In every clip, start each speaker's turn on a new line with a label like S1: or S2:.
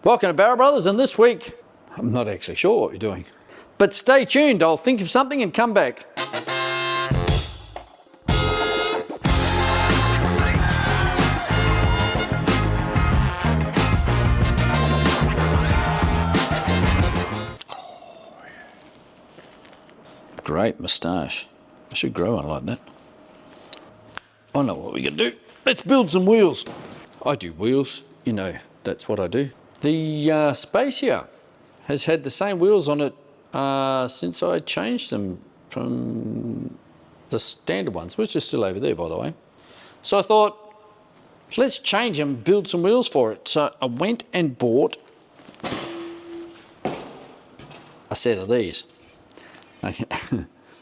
S1: Welcome to Barrow Brothers, and this week, I'm not actually sure what we're doing. But stay tuned, I'll think of something and come back. Great moustache. I should grow one like that. I know what we can do. Let's build some wheels. I do wheels, you know, that's what I do. The Spacia has had the same wheels on it since I changed them from the standard ones, which are still over there, by the way. So I thought, let's change them, build some wheels for it. So I went and bought a set of these.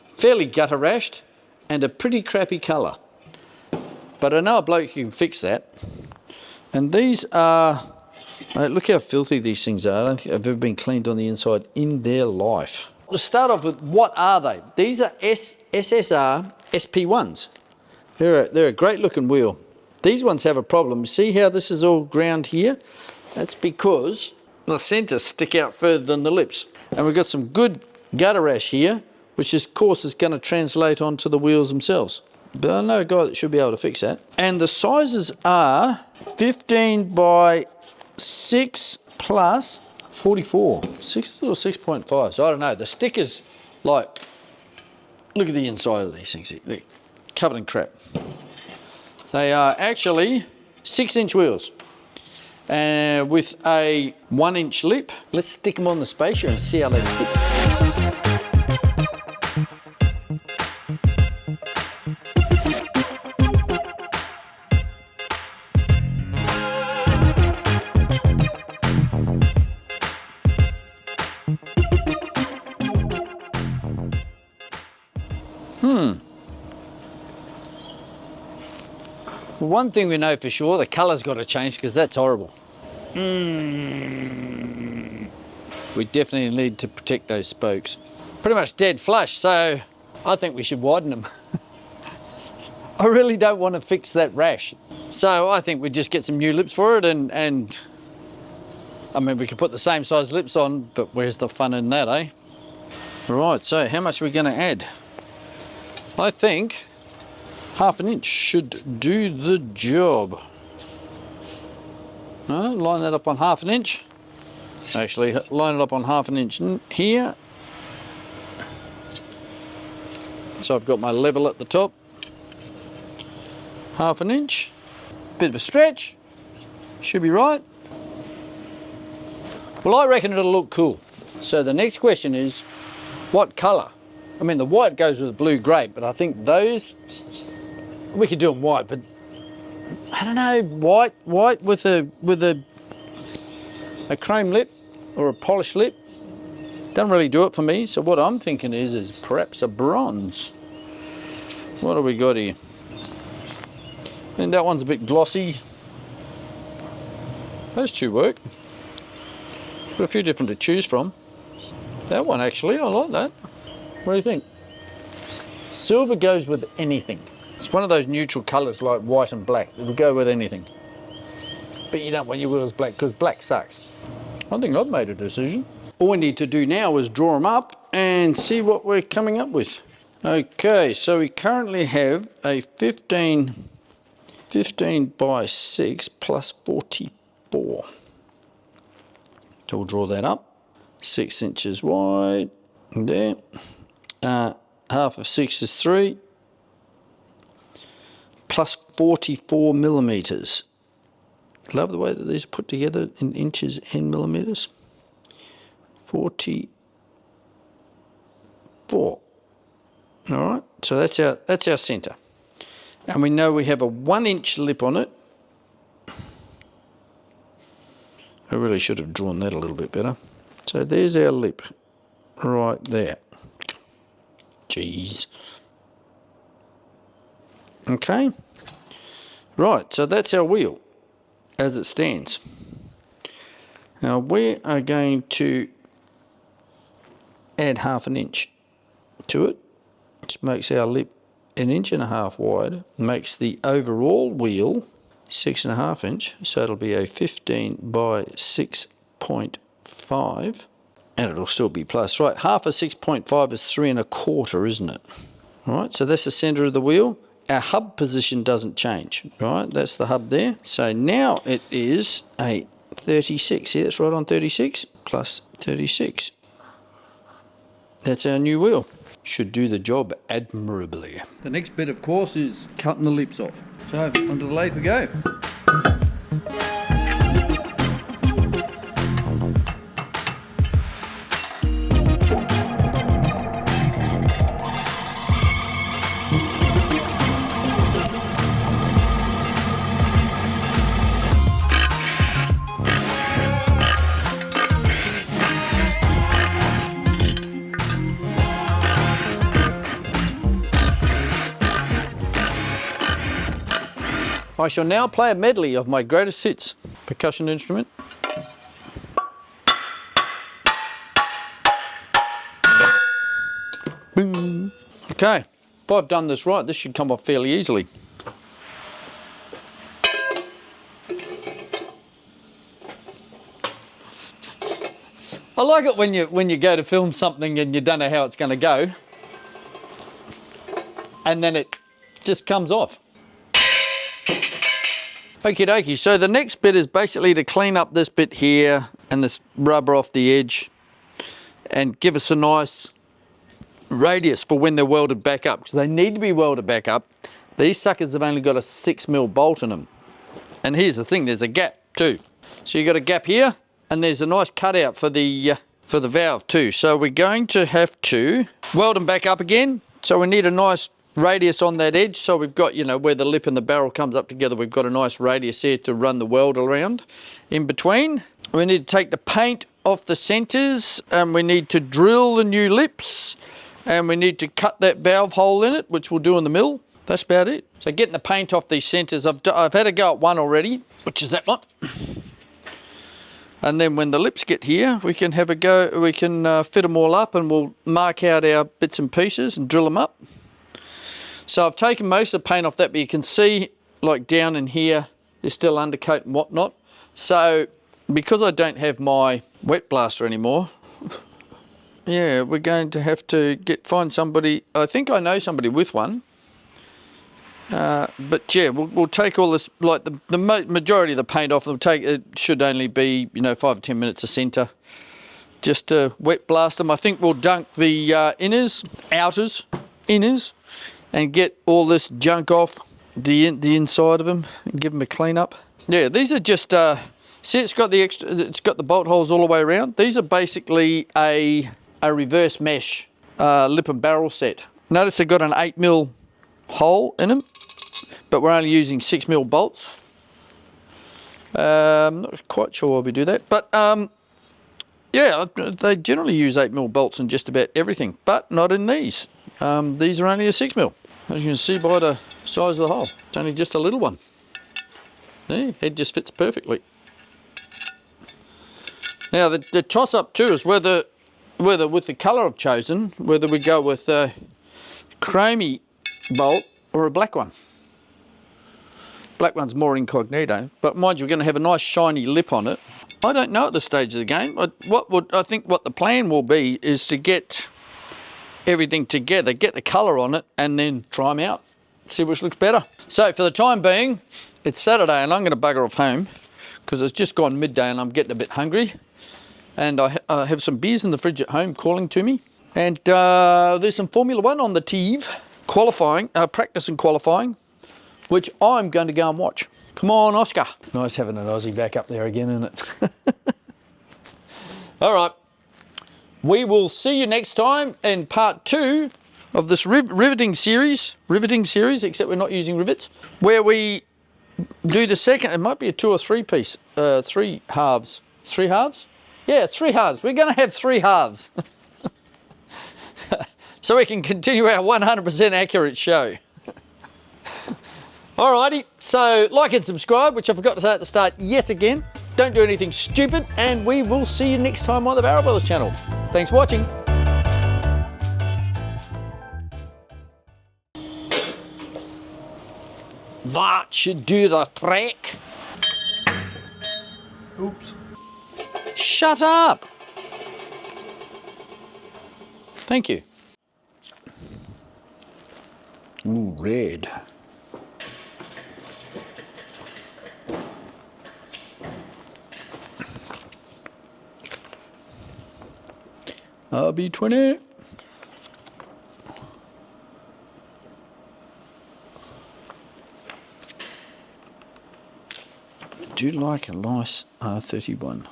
S1: Fairly gutter rashed and a pretty crappy colour. But I know a bloke who can fix that. And these are, look how filthy these things are. I don't think they've ever been cleaned on the inside in their life. To start off with, what are they? These are SSR SP1s. They're a great looking wheel. These ones have a problem. See how this is all ground here? That's because the centres stick out further than the lips. And we've got some good gutter rash here, which of course is going to translate onto the wheels themselves. But I know a guy that should be able to fix that. And the sizes are 15 by 6 plus 44. 6 or 6.5. So I don't know. The stickers, like, look at the inside of these things. They're covered in crap. They are actually 6-inch wheels. With a 1-inch lip. Let's stick them on the Spacia and see how they fit. Well, one thing we know for sure, the colour's got to change because that's horrible. We definitely need to protect those spokes. Pretty much dead flush, so I think we should widen them. I really don't want to fix that rash. So I think we just get some new lips for it and I mean, we could put the same size lips on, but where's the fun in that, eh? Right, so how much are we going to add? I think 1/2 inch should do the job. Line that up on 1/2 inch. Actually, line it up on 1/2 inch here. So I've got my level at the top. 1/2 inch. Bit of a stretch. Should be right. Well, I reckon it'll look cool. So the next question is, what colour? I mean, the white goes with the blue great, but I think those, we could do them white, but I don't know, white with a chrome lip or a polished lip doesn't really do it for me. So what I'm thinking is perhaps a bronze. What have we got here? And that one's a bit glossy. Those two work. Got a few different to choose from. That one actually, I like that. What do you think? Silver goes with anything. It's one of those neutral colours like white and black. It'll go with anything. But you don't want your wheels black because black sucks. I think I've made a decision. All we need to do now is draw them up and see what we're coming up with. Okay, so we currently have a 15 by 6 plus 44. So we'll draw that up. 6 inches wide. There. 1/2 of 6 is 3. Plus 44 millimetres. Love the way that these are put together in inches and millimetres. 44. All right, so that's our centre. And we know we have a 1-inch lip on it. I really should have drawn that a little bit better. So there's our lip right there. Jeez. Okay. Right, so that's our wheel as it stands. Now we are going to add 1/2 inch to it, which makes our lip 1.5 inches wide, makes the overall wheel 6.5 inch, so it'll be a 15 by 6 6.5, and it'll still be plus. Right, half of 6.5 is 3 1/4, isn't it? All right, so that's the center of the wheel. Our hub position doesn't change, right? That's the hub there. So now it is a 36. See, that's right on 36 plus 36. That's our new wheel. Should do the job admirably. The next bit, of course, is cutting the lips off. So onto the lathe we go. I shall now play a medley of my greatest hits percussion instrument. Boom. Okay, if I've done this right, this should come off fairly easily. I like it when you go to film something and you don't know how it's going to go, and then it just comes off. Okie dokie, so the next bit is basically to clean up this bit here and this rubber off the edge and give us a nice radius for when they're welded back up, because they need to be welded back up. These suckers have only got a 6mm bolt in them. And here's the thing, there's a gap too. So you've got a gap here, and there's a nice cutout for the valve too. So we're going to have to weld them back up again. So we need a nice radius on that edge, so we've got, you know, where the lip and the barrel comes up together, we've got a nice radius here to run the weld around. In between, we need to take the paint off the centers, and we need to drill the new lips, and we need to cut that valve hole in it, which we'll do in the mill. That's about it. So getting the paint off these centers, I've had a go at one already, which is that one. And then when the lips get here, we can have a go, we can fit them all up, and we'll mark out our bits and pieces and drill them up. So I've taken most of the paint off that, but you can see, like down in here, there's still undercoat and whatnot. So because I don't have my wet blaster anymore, yeah, we're going to have to find somebody. I think I know somebody with one. But yeah, we'll take all this, like the majority of the paint off. It should only be, you know, 5 or 10 minutes a centre, just to wet blast them. I think we'll dunk the inners, and get all this junk off the inside of them and give them a clean up. Yeah, these are just see, it's got the bolt holes all the way around. These are basically a reverse mesh lip and barrel set. Notice they've got an 8mm hole in them, but we're only using 6mm bolts. I'm not quite sure why we do that, but yeah, they generally use 8mm bolts in just about everything, but not in these. These are only a 6mm, as you can see by the size of the hole. It's only just a little one. There, head just fits perfectly. Now the toss-up too is whether with the colour I've chosen, whether we go with a chromey bolt or a black one. Black one's more incognito, but mind you, we're going to have a nice shiny lip on it. I don't know at this stage of the game. I think what the plan will be is to get everything together, get the colour on it, and then try them out, see which looks better. So for the time being, it's Saturday and I'm going to bugger off home because it's just gone midday and I'm getting a bit hungry, and I have some beers in the fridge at home calling to me, and there's some Formula 1 on the TV qualifying, practice and qualifying, which I'm going to go and watch. Come on, Oscar. Nice having an Aussie back up there again, isn't it? All right. We will see you next time in part 2 of this riveting series, except we're not using rivets, where we do the second. It might be a 2 or 3 piece, 3 halves. 3 halves? Yeah, 3 halves. We're going to have 3 halves. So we can continue our 100% accurate show. Alrighty, so like and subscribe, which I forgot to say at the start yet again. Don't do anything stupid, and we will see you next time on the Barrel Brothers channel. Thanks for watching. That should do the trick. Oops. Shut up! Thank you. Ooh, red. RB20. I do like a nice R31.